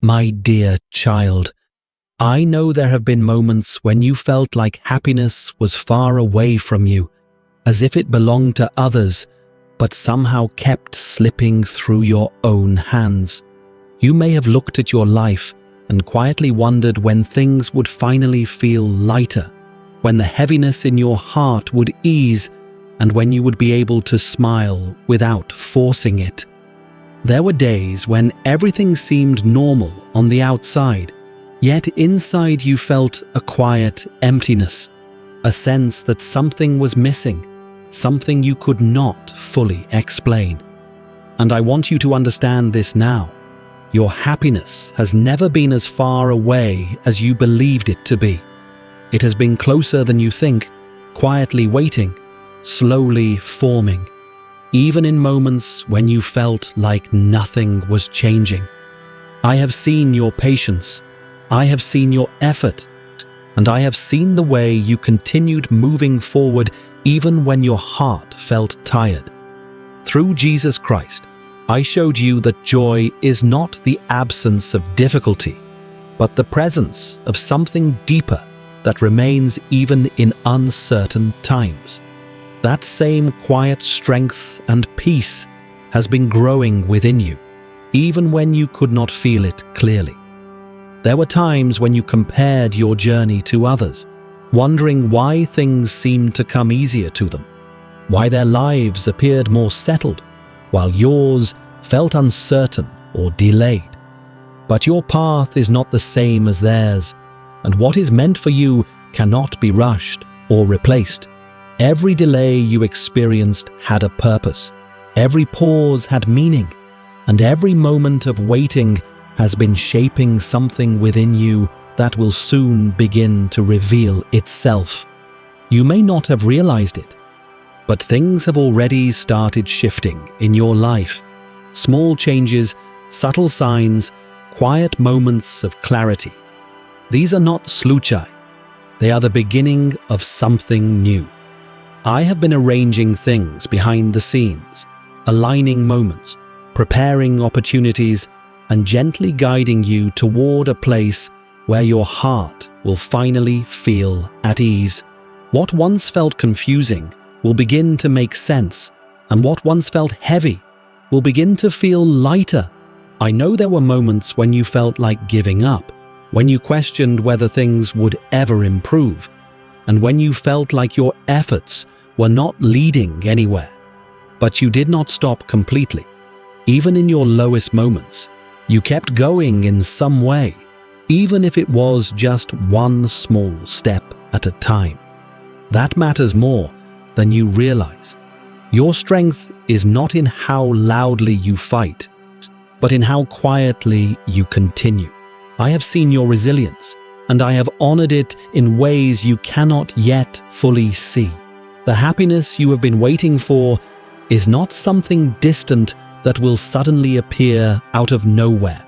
My dear child, I know there have been moments when you felt like happiness was far away from you, as if it belonged to others, but somehow kept slipping through your own hands. You may have looked at your life and quietly wondered when things would finally feel lighter, when the heaviness in your heart would ease, and when you would be able to smile without forcing it. There were days when everything seemed normal on the outside, yet inside you felt a quiet emptiness, a sense that something was missing, something you could not fully explain. And I want you to understand this now. Your happiness has never been as far away as you believed it to be. It has been closer than you think, quietly waiting, slowly forming, even in moments when you felt like nothing was changing. I have seen your patience, I have seen your effort, and I have seen the way you continued moving forward even when your heart felt tired. Through Jesus Christ, I showed you that joy is not the absence of difficulty, but the presence of something deeper that remains even in uncertain times. That same quiet strength and peace has been growing within you, even when you could not feel it clearly. There were times when you compared your journey to others, wondering why things seemed to come easier to them, why their lives appeared more settled, while yours felt uncertain or delayed. But your path is not the same as theirs, and what is meant for you cannot be rushed or replaced. Every delay you experienced had a purpose, every pause had meaning, and every moment of waiting has been shaping something within you that will soon begin to reveal itself. You may not have realized it, but things have already started shifting in your life. Small changes, subtle signs, quiet moments of clarity. These are not sluchai. They are the beginning of something new. I have been arranging things behind the scenes, aligning moments, preparing opportunities, and gently guiding you toward a place where your heart will finally feel at ease. What once felt confusing will begin to make sense, and what once felt heavy will begin to feel lighter. I know there were moments when you felt like giving up, when you questioned whether things would ever improve, and when you felt like your efforts were not leading anywhere. But you did not stop completely. Even in your lowest moments, you kept going in some way, even if it was just one small step at a time. That matters more than you realize. Your strength is not in how loudly you fight, but in how quietly you continue. I have seen your resilience, and I have honored it in ways you cannot yet fully see. The happiness you have been waiting for is not something distant that will suddenly appear out of nowhere.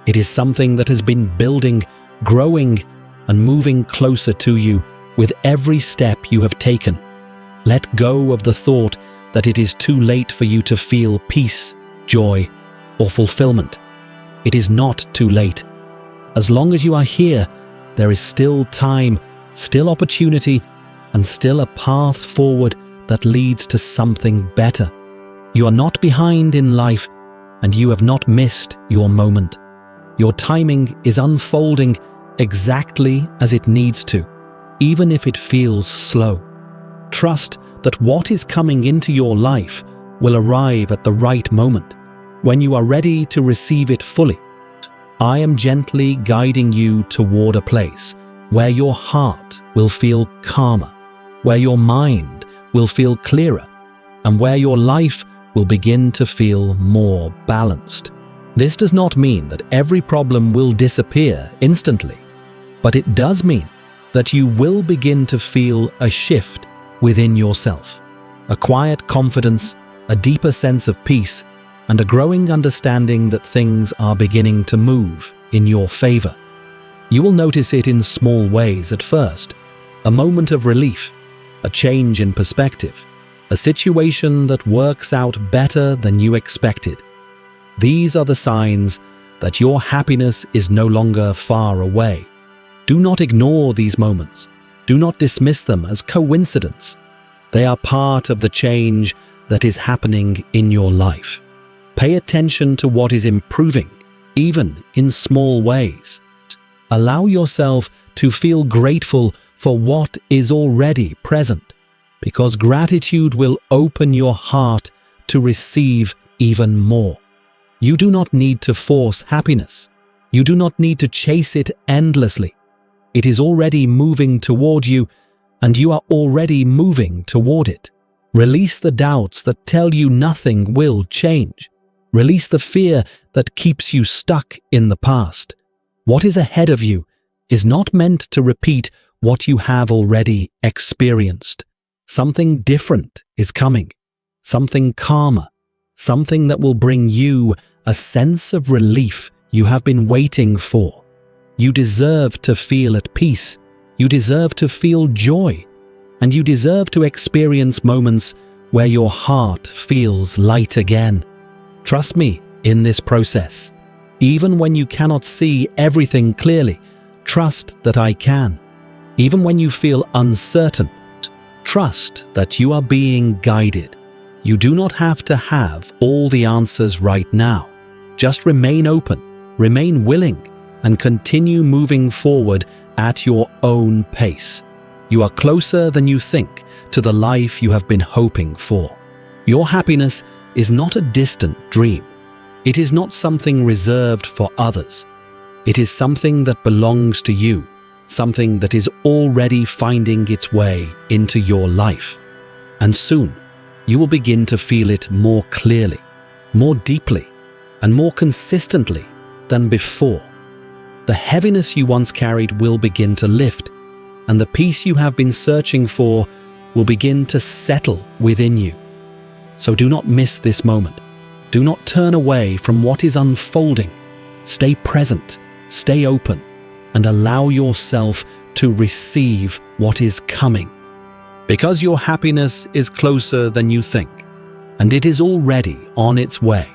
It is something that has been building, growing, and moving closer to you with every step you have taken. Let go of the thought that it is too late for you to feel peace, joy, or fulfillment. It is not too late. As long as you are here, there is still time, still opportunity, and still a path forward that leads to something better. You are not behind in life, and you have not missed your moment. Your timing is unfolding exactly as it needs to, even if it feels slow. Trust that what is coming into your life will arrive at the right moment, when you are ready to receive it fully. I am gently guiding you toward a place where your heart will feel calmer, where your mind will feel clearer, and where your life will begin to feel more balanced. This does not mean that every problem will disappear instantly, but it does mean that you will begin to feel a shift within yourself, a quiet confidence, a deeper sense of peace, and a growing understanding that things are beginning to move in your favor. You will notice it in small ways at first, a moment of relief, a change in perspective, a situation that works out better than you expected. These are the signs that your happiness is no longer far away. Do not ignore these moments. Do not dismiss them as coincidence. They are part of the change that is happening in your life. Pay attention to what is improving, even in small ways. Allow yourself to feel grateful for what is already present, because gratitude will open your heart to receive even more. You do not need to force happiness. You do not need to chase it endlessly. It is already moving toward you, and you are already moving toward it. Release the doubts that tell you nothing will change. Release the fear that keeps you stuck in the past. What is ahead of you is not meant to repeat what you have already experienced. Something different is coming, something calmer, something that will bring you a sense of relief you have been waiting for. You deserve to feel at peace, you deserve to feel joy, and you deserve to experience moments where your heart feels light again. Trust me in this process. Even when you cannot see everything clearly, trust that I can. Even when you feel uncertain, trust that you are being guided. You do not have to have all the answers right now. Just remain open, remain willing, and continue moving forward at your own pace. You are closer than you think to the life you have been hoping for. Your happiness is not a distant dream. It is not something reserved for others. It is something that belongs to you, something that is already finding its way into your life. And soon, you will begin to feel it more clearly, more deeply, and more consistently than before. The heaviness you once carried will begin to lift, and the peace you have been searching for will begin to settle within you. So do not miss this moment. Do not turn away from what is unfolding. Stay present, stay open, and allow yourself to receive what is coming. Because your happiness is closer than you think, and it is already on its way.